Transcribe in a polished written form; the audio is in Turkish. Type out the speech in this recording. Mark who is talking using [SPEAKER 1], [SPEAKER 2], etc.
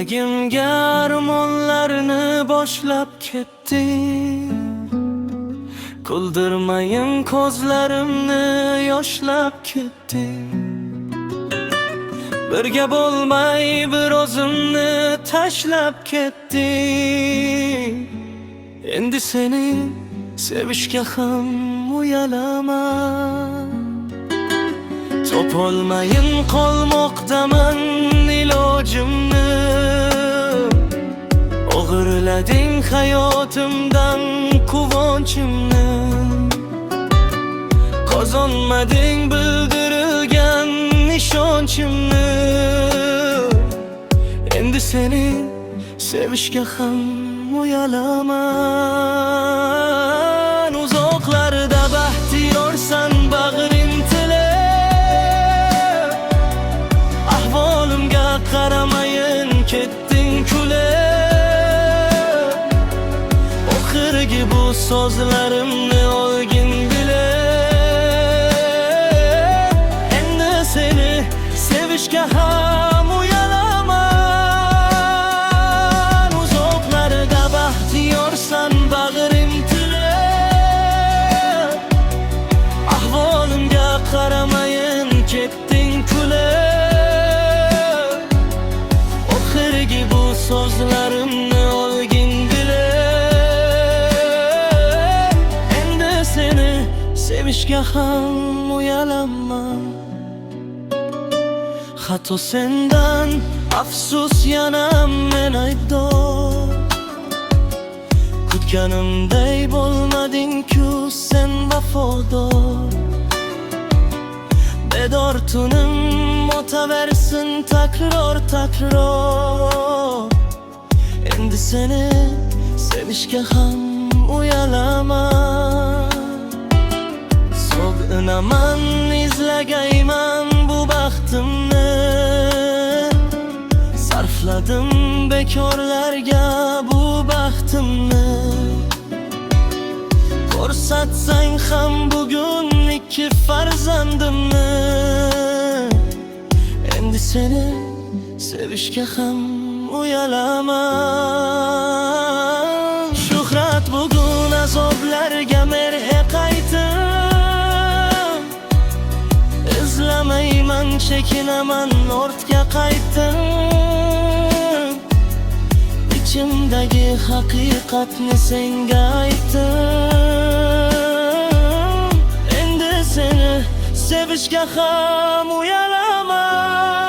[SPEAKER 1] Yuragimga armonlarni boshlab ketdi. Kuldirmayin ko'zlarimni yoshlab ketdi. Birga bo'lmay bir o'zimni tashlab ketdi. Endi seni sevishga ham uyalaman. Topolmayin qolmoqdaman ilojimni. O'g'irlading hayotimdan quvonchimni. Qozonmading bildirilgan ishonchimni. Endi seni sevishga ham uyalaman. Uzoqlarda baxtiyorsan bag'ring tilib, ahvolimga qaramayin ketding kulib. Oxirgi bu so'zlarimni olgin bilib, endi seni sevishga ham uyalaman. Uzoqlarda baxtiyorsan bag'ring tilib, ahvolimga qaramayin ketding kulib. Oxirgi bu so'zlarimni olgin bilib, endi seni sevishga ham uyalaman. Hatto sendan afsus yana men aybdor. Kutganimday bo'lmading-ku sen vafodor. Bedor tunim o'taversin takror takror. Endi seni sevishga ham uyalaman. So'g'inaman izlagayman bu baxtimni. Sarfladim bekorlarga bu baxtimni. Ko'rsatsang ham bugun ikki farzandimni. Endi seni sevishga ham uyalaman. Shuhrat bugun azoblarga merhe qaytdim. Izlamayman, chekinaman, ortga qaytdim. İçimdagi haqiqatni senga aytdim. Endi seni sevishga ham uyalaman.